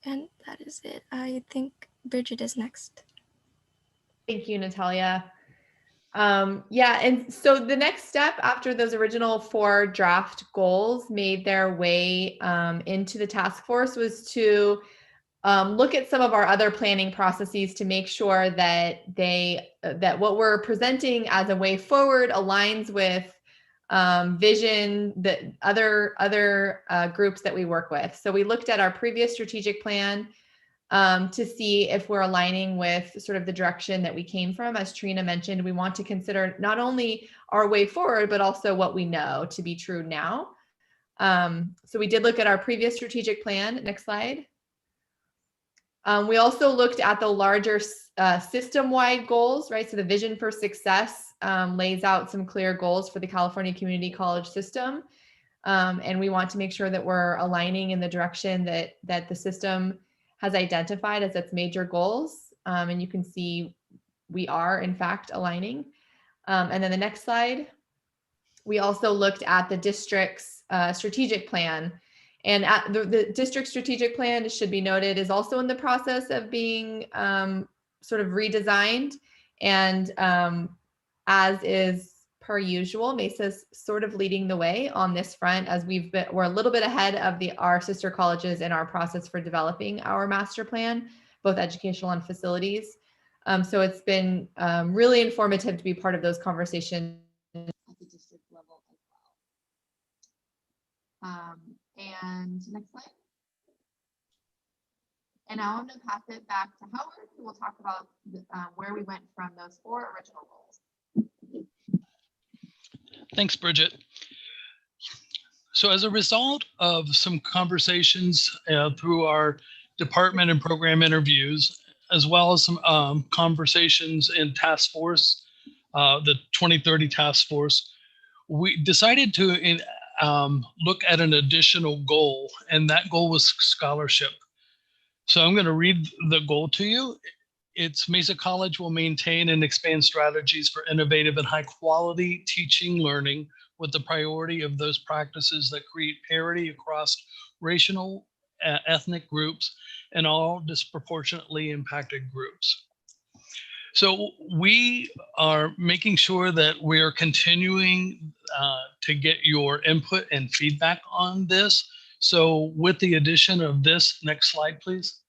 And that is it. I think Bridget is next. Thank you, Natalia. Yeah, and so the next step after those original 4 draft goals made their way into the task force was to look at some of our other planning processes to make sure that that what we're presenting as a way forward aligns with vision that other groups that we work with. So we looked at our previous strategic plan to see if we're aligning with sort of the direction that we came from. As Trina mentioned, we want to consider not only our way forward, but also what we know to be true now. So we did look at our previous strategic plan. Next slide. We also looked at the larger system-wide goals, right? So the Vision for Success lays out some clear goals for the California Community College system. And we want to make sure that we're aligning in the direction that the system has identified as its major goals. And you can see we are, in fact, aligning. And then the next slide, we also looked at the district's strategic plan. And the district strategic plan, it should be noted, is also in the process of being sort of redesigned. And as is per usual, Mesa's sort of leading the way on this front, as we're a little bit ahead of our sister colleges in our process for developing our master plan, both educational and facilities. So it's been really informative to be part of those conversations at the district level as well. And next slide. And now I'm going to pass it back to Howard, who will talk about where we went from those 4 original goals. Thanks, Bridget. So as a result of some conversations through our department and program interviews, as well as some conversations in task force, the 2030 task force, we decided to look at an additional goal, and that goal was scholarship. So I'm going to read the goal to you. It's Mesa College will maintain and expand strategies for innovative and high quality teaching learning with the priority of those practices that create parity across racial, ethnic groups and all disproportionately impacted groups. So we are making sure that we are continuing to get your input and feedback on this. So with the addition of this, next slide, please.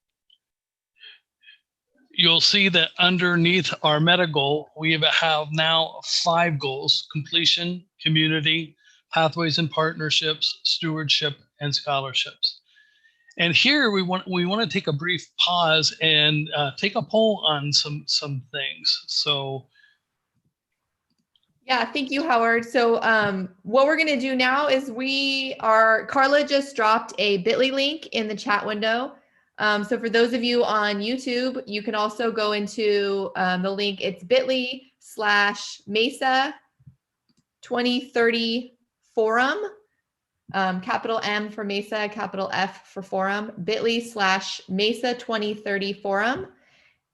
You'll see that underneath our meta goal, we have now 5 goals: completion, community, pathways and partnerships, stewardship, and scholarships. And here we want to take a brief pause and take a poll on some things. So yeah, thank you, Howard. So what we're going to do now is Carla just dropped a bit.ly link in the chat window. So for those of you on YouTube, you can also go into the link. It's bit.ly/Mesa 2030 forum, capital M for Mesa, capital F for forum, bit.ly/Mesa 2030 forum.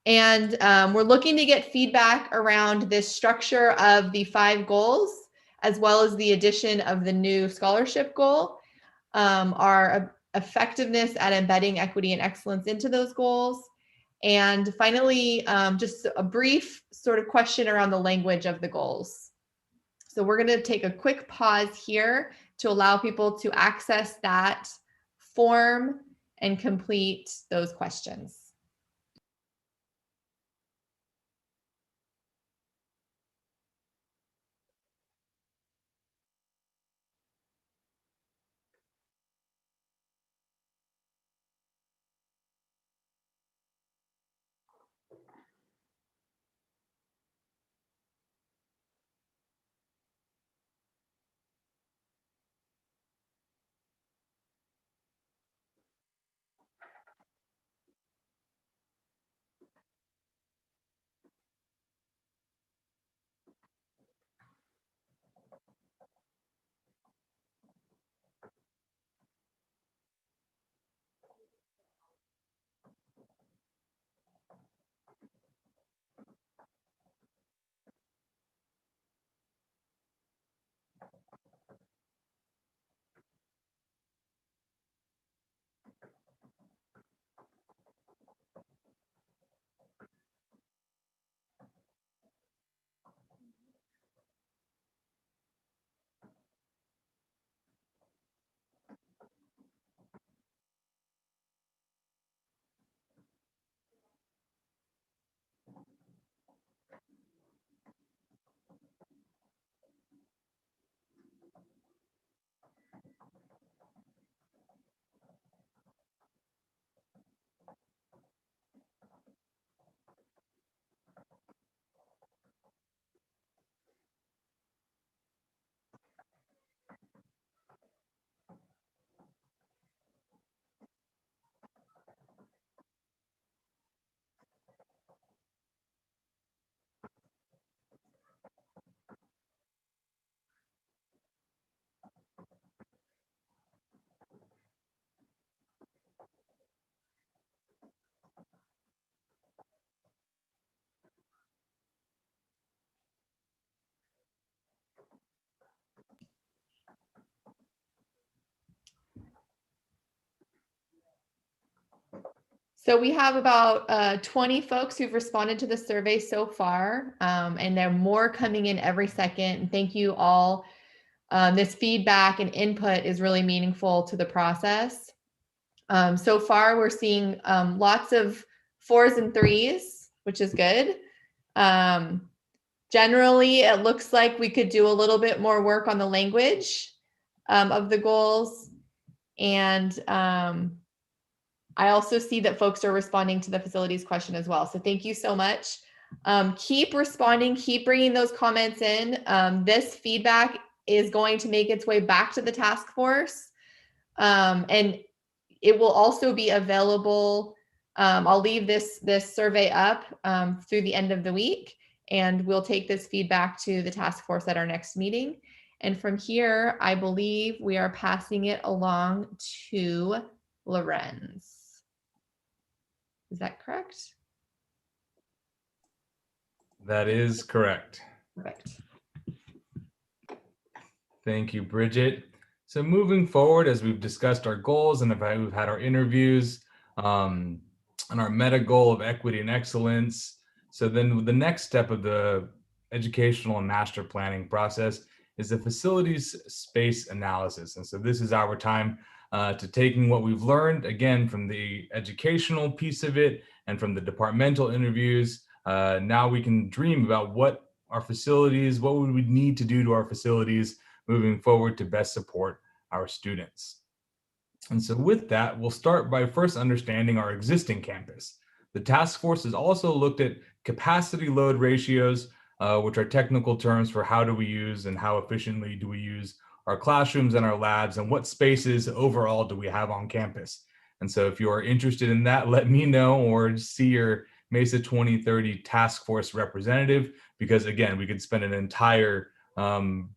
And we're looking to get feedback around this structure of the 5 goals, as well as the addition of the new scholarship goal, our effectiveness at embedding equity and excellence into those goals. And finally, just a brief sort of question around the language of the goals. So we're going to take a quick pause here to allow people to access that form and complete those questions. So we have about 20 folks who've responded to the survey so far, and there are more coming in every second. And thank you all. This feedback and input is really meaningful to the process. So far, we're seeing lots of 4s and 3s, which is good. Generally, it looks like we could do a little bit more work on the language of the goals. And I also see that folks are responding to the facilities question as well. So thank you so much. Keep responding, keep bringing those comments in. This feedback is going to make its way back to the task force. And it will also be available. I'll leave this survey up through the end of the week, and we'll take this feedback to the task force at our next meeting. And from here, I believe we are passing it along to Lorenze. Is that correct? That is correct. Perfect. Thank you, Bridget. So moving forward, as we've discussed our goals and we've had our interviews and our meta goal of equity and excellence. So then the next step of the educational and master planning process is the facilities space analysis. And so this is our time to taking what we've learned, again, from the educational piece of it and from the departmental interviews. Now we can dream about what our facilities, what would we need to do to our facilities moving forward to best support our students. And so with that, we'll start by first understanding our existing campus. The task force has also looked at capacity load ratios, which are technical terms for how do we use and how efficiently do we use our classrooms and our labs, and what spaces overall do we have on campus. And so if you are interested in that, let me know, or see your Mesa 2030 task force representative, because again, we could spend an entire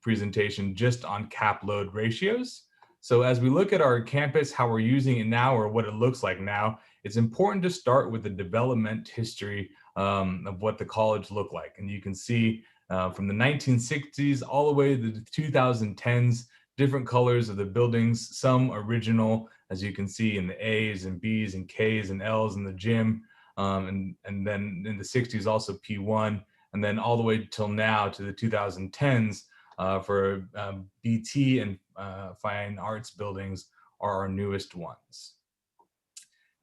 presentation just on cap load ratios. So as we look at our campus, how we're using it now, or what it looks like now, it's important to start with the development history of what the college looked like. And you can see from the 1960s all the way to the 2010s, different colors of the buildings, some original, as you can see in the A's and B's and K's and L's in the gym. And then in the 60s, also P1, and then all the way till now to the 2010s for BT and fine arts buildings are our newest ones.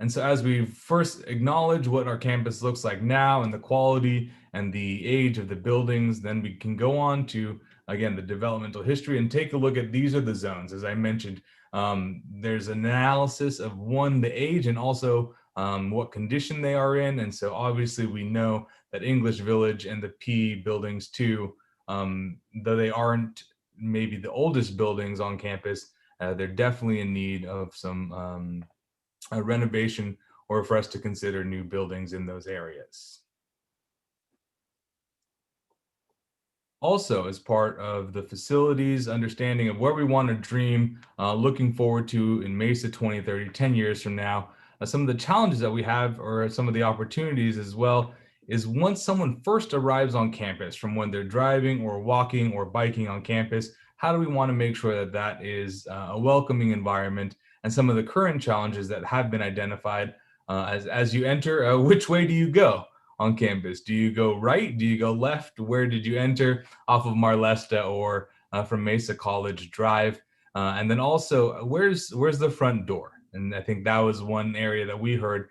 And so as we first acknowledge what our campus looks like now and the quality and the age of the buildings, then we can go on to, again, the developmental history and take a look at, these are the zones. As I mentioned, there's an analysis of one, the age, and also what condition they are in. And so obviously we know that English Village and the P buildings too, though they aren't maybe the oldest buildings on campus, they're definitely in need of some a renovation, or for us to consider new buildings in those areas. Also, as part of the facilities understanding of where we want to dream, looking forward to in Mesa 2030, 10 years from now, some of the challenges that we have, or some of the opportunities as well, is once someone first arrives on campus, from when they're driving or walking or biking on campus, how do we want to make sure that that is a welcoming environment? And some of the current challenges that have been identified as you enter, which way do you go on campus? Do you go right? Do you go left? Where did you enter off of Marlesta or from Mesa College Drive? And then also, where's the front door? And I think that was one area that we heard,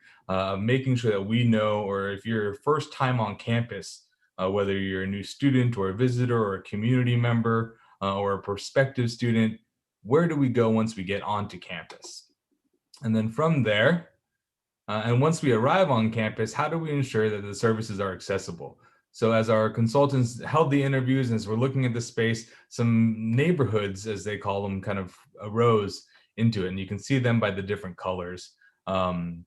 making sure that we know, or if you're first time on campus, whether you're a new student or a visitor or a community member or a prospective student, where do we go once we get onto campus? And then from there, and once we arrive on campus, how do we ensure that the services are accessible? So as our consultants held the interviews, and as we're looking at the space, some neighborhoods, as they call them, kind of arose into it. And you can see them by the different colors. And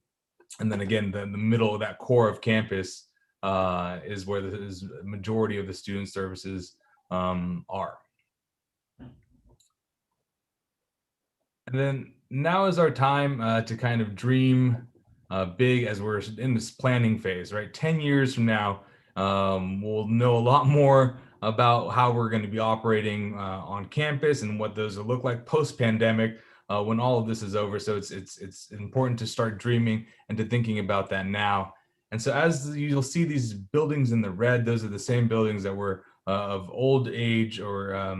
then again, the middle of that core of campus is where the majority of the student services are. And then now is our time to kind of dream big as we're in this planning phase, right? 10 years from now, we'll know a lot more about how we're going to be operating on campus and what those will look like post-pandemic when all of this is over. So it's important to start dreaming and to thinking about that now. And so as you'll see these buildings in the red, those are the same buildings that were of old age or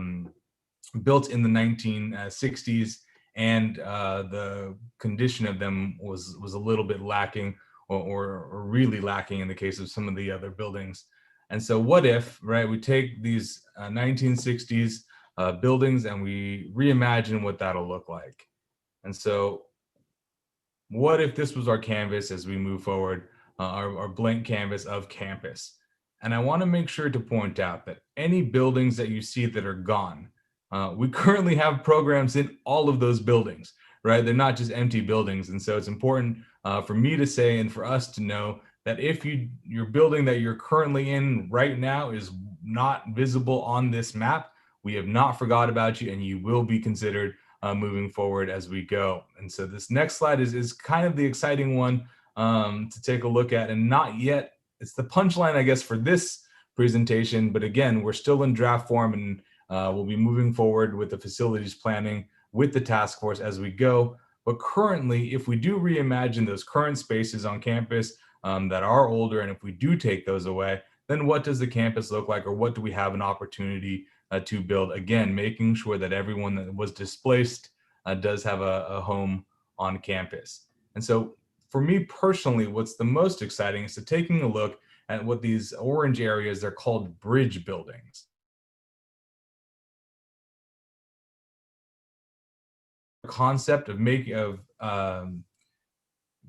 built in the 1960s. And the condition of them was a little bit lacking, or really lacking in the case of some of the other buildings. And so what if, right, we take these 1960s buildings and we reimagine what that'll look like? And so what if this was our canvas as we move forward, our blank canvas of campus? And I want to make sure to point out that any buildings that you see that are gone, we currently have programs in all of those buildings, right? They're not just empty buildings. And so it's important for me to say, and for us to know, that if your building that you're currently in right now is not visible on this map, we have not forgot about you, and you will be considered moving forward as we go. And so this next slide is kind of the exciting one to take a look at, and not yet, it's the punchline, I guess, for this presentation. But again, we're still in draft form, and we'll be moving forward with the facilities planning with the task force as we go. But currently, if we do reimagine those current spaces on campus that are older, and if we do take those away, then what does the campus look like, or what do we have an opportunity to build? Again, making sure that everyone that was displaced does have a home on campus. And so for me personally, what's the most exciting is to taking a look at what these orange areas, they're called bridge buildings. concept of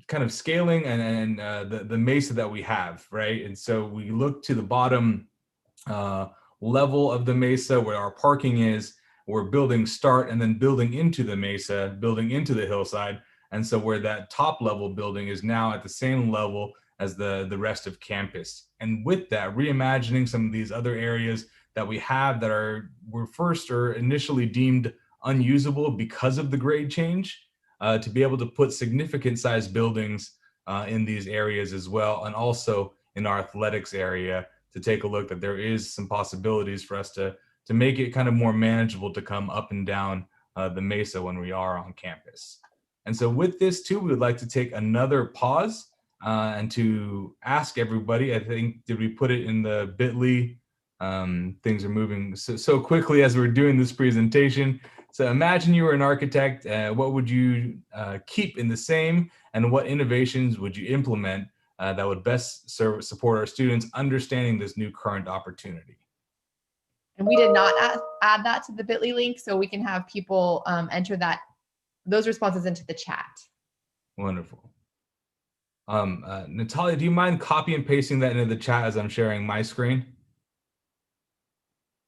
kind of scaling and the mesa that we have, right? And so we look to the bottom level of the mesa where our parking is, where buildings start, and then building into the mesa, building into the hillside. And so where that top level building is now at the same level as the rest of campus. And with that, reimagining some of these other areas that we have that were first or initially deemed unusable because of the grade change, to be able to put significant sized buildings in these areas as well, and also in our athletics area to take a look that there is some possibilities for us to make it kind of more manageable to come up and down the mesa when we are on campus. And so with this too, we would like to take another pause and to ask everybody, I think, did we put it in the bit.ly? Things are moving so quickly as we're doing this presentation. So imagine you were an architect, what would you keep in the same, and what innovations would you implement that would best support our students understanding this new current opportunity? And we did not add that to the bit.ly link, so we can have people enter those responses into the chat. Wonderful. Natalia, do you mind copy and pasting that into the chat as I'm sharing my screen?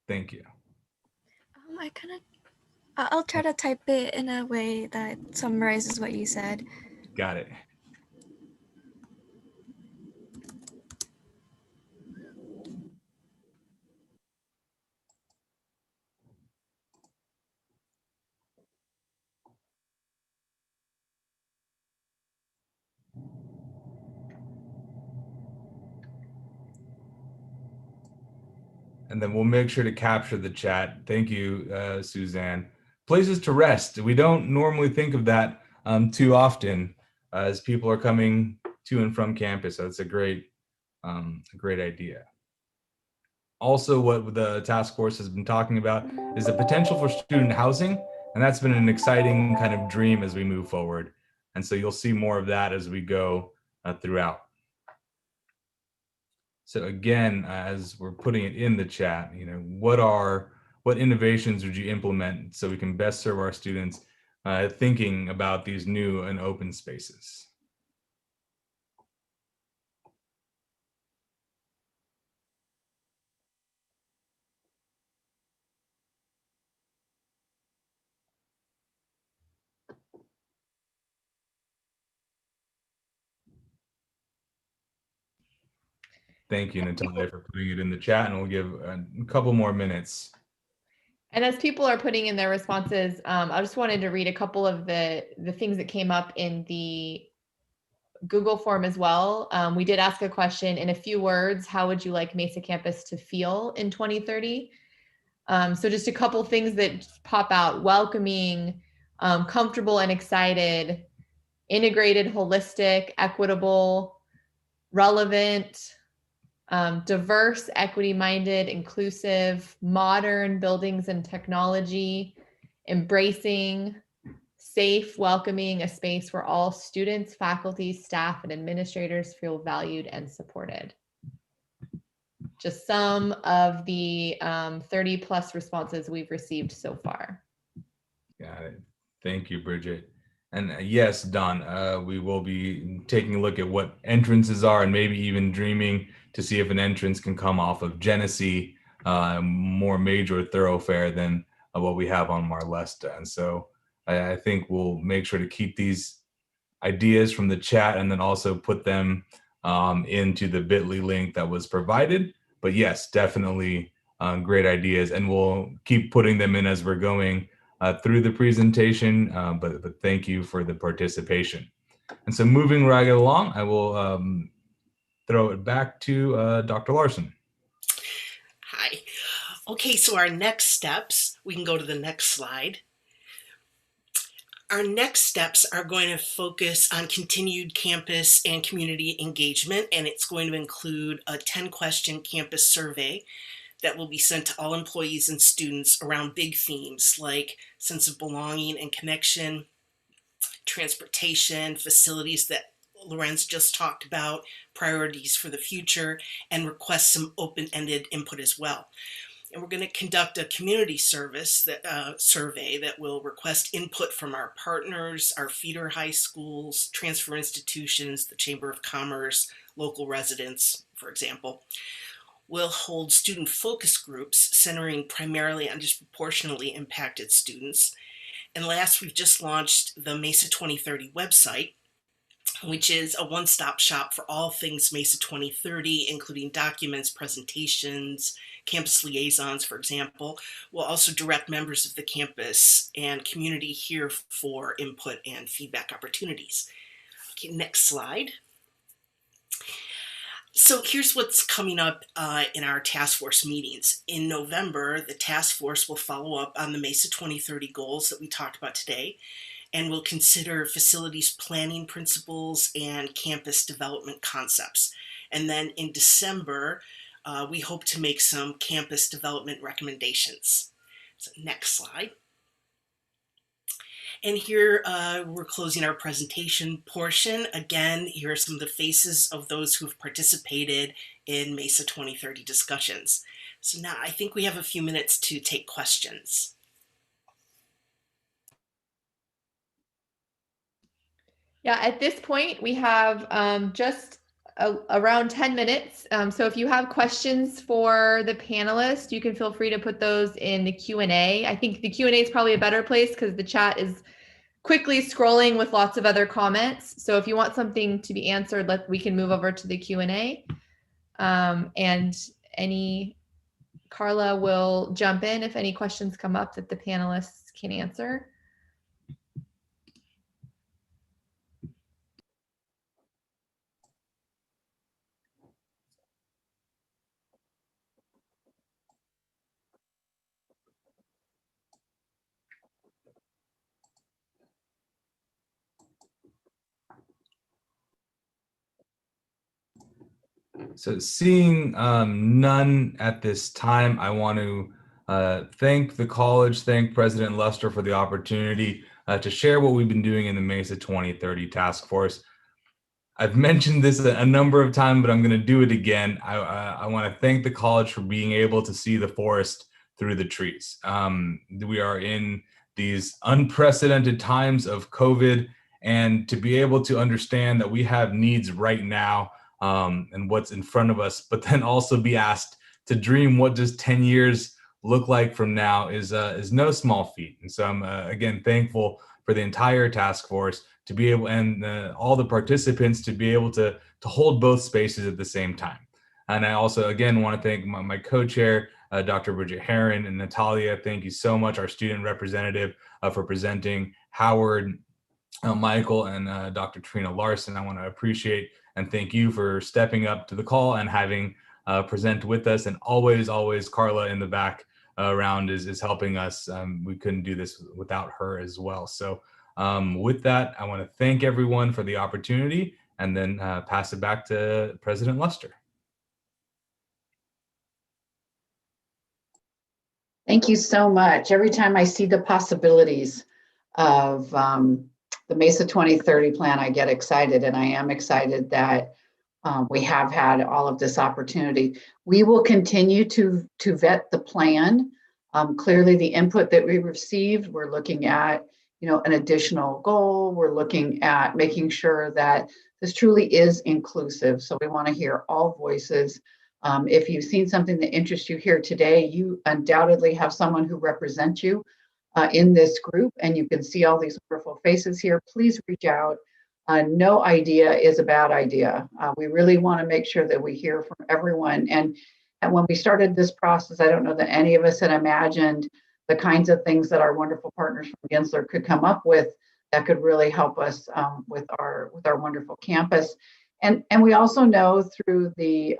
Thank you. I'll try to type it in a way that summarizes what you said. Got it. And then we'll make sure to capture the chat. Thank you, Suzanne. Places to rest. We don't normally think of that too often as people are coming to and from campus. So it's a great idea. Also, what the task force has been talking about is the potential for student housing. And that's been an exciting kind of dream as we move forward. And so you'll see more of that as we go throughout. So again, as we're putting it in the chat, what innovations would you implement so we can best serve our students thinking about these new and open spaces? Thank you, Natalia, for putting it in the chat, and we'll give a couple more minutes. And as people are putting in their responses, I just wanted to read a couple of the things that came up in the Google form as well. We did ask a question in a few words: how would you like Mesa campus to feel in 2030? So just a couple things that pop out: welcoming, comfortable and excited, integrated, holistic, equitable, relevant, diverse, equity-minded, inclusive, modern buildings and technology, embracing, safe, welcoming, a space where all students, faculty, staff, and administrators feel valued and supported. Just some of the 30 plus responses we've received so far. Got it. Thank you, Bridget. And yes, Don, we will be taking a look at what entrances are and maybe even dreaming to see if an entrance can come off of Genesee, more major thoroughfare than what we have on Marlesta. And so I think we'll make sure to keep these ideas from the chat and then also put them into the bit.ly link that was provided. But yes, definitely great ideas. And we'll keep putting them in as we're going through the presentation, but thank you for the participation. And so moving right along, I will throw it back to Dr. Larson. Hi. Okay, so our next steps, we can go to the next slide. Our next steps are going to focus on continued campus and community engagement, and it's going to include a 10-question campus survey that will be sent to all employees and students around big themes like sense of belonging and connection, transportation, facilities that Lorenze just talked about, priorities for the future, and request some open-ended input as well. And we're going to conduct a community service survey that will request input from our partners, our feeder high schools, transfer institutions, the Chamber of Commerce, local residents, for example. We'll hold student focus groups centering primarily on disproportionately impacted students. And last, we've just launched the Mesa 2030 website, which is a one-stop shop for all things Mesa 2030, including documents, presentations, campus liaisons, for example. We'll also direct members of the campus and community here for input and feedback opportunities. Okay, next slide. So here's what's coming up in our task force meetings. In November, the task force will follow up on the Mesa 2030 goals that we talked about today, and we'll consider facilities planning principles and campus development concepts. And then in December, we hope to make some campus development recommendations. So next slide. And here we're closing our presentation portion. Again, here are some of the faces of those who have participated in Mesa 2030 discussions. So now I think we have a few minutes to take questions. Yeah, at this point, we have just around 10 minutes. So if you have questions for the panelists, you can feel free to put those in the Q&A. I think the Q&A is probably a better place because the chat is quickly scrolling with lots of other comments. So if you want something to be answered, we can move over to the Q&A. And Carla will jump in if any questions come up that the panelists can answer. So seeing none at this time, I want to thank the college, thank President Luster for the opportunity to share what we've been doing in the Mesa 2030 Task Force. I've mentioned this a number of times, but I'm going to do it again. I want to thank the college for being able to see the forest through the trees. We are in these unprecedented times of COVID, and to be able to understand that we have needs right now and what's in front of us, but then also be asked to dream what does 10 years look like from now is no small feat. And so I'm again thankful for the entire task force to be able, and all the participants to be able to hold both spaces at the same time. And I also again want to thank my co-chair, Dr. Bridget Herron, and Natalia. Thank you so much, our student representative, for presenting. Howard, Michael, and Dr. Trina Larson. I want to appreciate and thank you for stepping up to the call and having present with us. And always Carla in the back round is helping us. We couldn't do this without her as well. So with that, I want to thank everyone for the opportunity and then pass it back to President Luster. Thank you so much. Every time I see the possibilities of the Mesa 2030 plan, I get excited, and I am excited that we have had all of this opportunity. We will continue to vet the plan. Clearly, the input that we received, we're looking at, an additional goal. We're looking at making sure that this truly is inclusive. So we want to hear all voices. If you've seen something that interests you here today, you undoubtedly have someone who represents you in this group, and you can see all these wonderful faces here. Please reach out. No idea is a bad idea. We really want to make sure that we hear from everyone. And when we started this process, I don't know that any of us had imagined the kinds of things that our wonderful partners from Gensler could come up with that could really help us with our wonderful campus. And we also know through the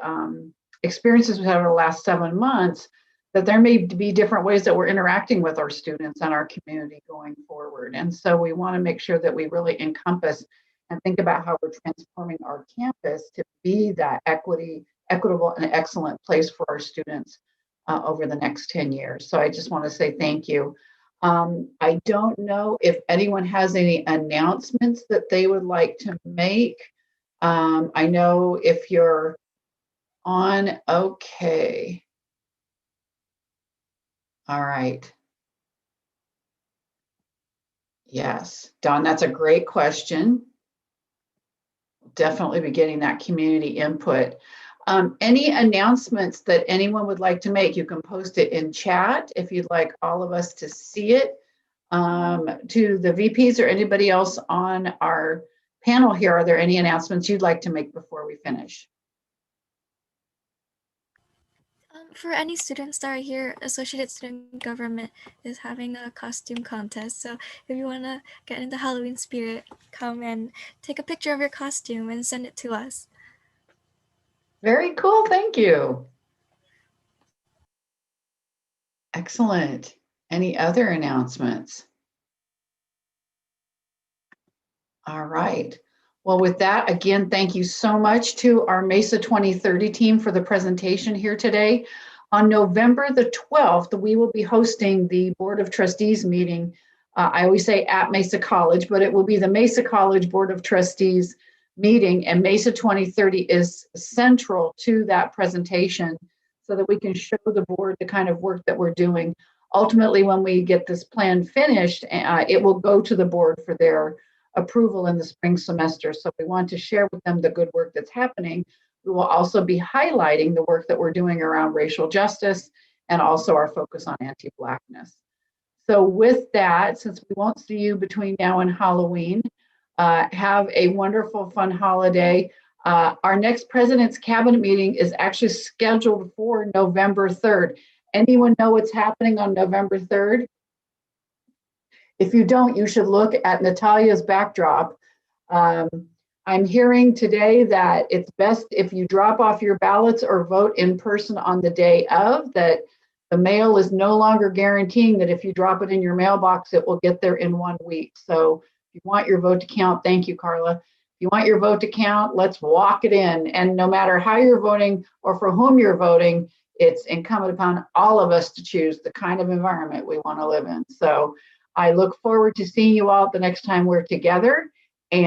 experiences we've had over the last 7 months that there may be different ways that we're interacting with our students and our community going forward. And so we want to make sure that we really encompass and think about how we're transforming our campus to be that equitable and excellent place for our students over the next 10 years. So I just want to say thank you. I don't know if anyone has any announcements that they would like to make. I know if you're on, okay. All right. Yes, Dawn, that's a great question. Definitely be getting that community input. Any announcements that anyone would like to make, you can post it in chat if you'd like all of us to see it. To the VPs or anybody else on our panel here, are there any announcements you'd like to make before we finish? For any students that are here, Associated Student Government is having a costume contest. So if you want to get in the Halloween spirit, come and take a picture of your costume and send it to us. Very cool, thank you. Excellent. Any other announcements? All right. Well, with that, again, thank you so much to our Mesa 2030 team for the presentation here today. On November the 12th, we will be hosting the Board of Trustees meeting. I always say at Mesa College, but it will be the Mesa College Board of Trustees meeting, and Mesa 2030 is central to that presentation so that we can show the board the kind of work that we're doing. Ultimately, when we get this plan finished, it will go to the board for their approval in the spring semester. So we want to share with them the good work that's happening. We will also be highlighting the work that we're doing around racial justice and also our focus on anti-Blackness. So with that, since we won't see you between now and Halloween, have a wonderful, fun holiday. Our next President's Cabinet meeting is actually scheduled for November 3rd. Anyone know what's happening on November 3rd? If you don't, you should look at Natalia's backdrop. I'm hearing today that it's best if you drop off your ballots or vote in person on the day of, that the mail is no longer guaranteeing that if you drop it in your mailbox, it will get there in 1 week. So if you want your vote to count, thank you, Carla. If you want your vote to count, let's walk it in. And no matter how you're voting or for whom you're voting, it's incumbent upon all of us to choose the kind of environment we want to live in. So I look forward to seeing you all the next time we're together. And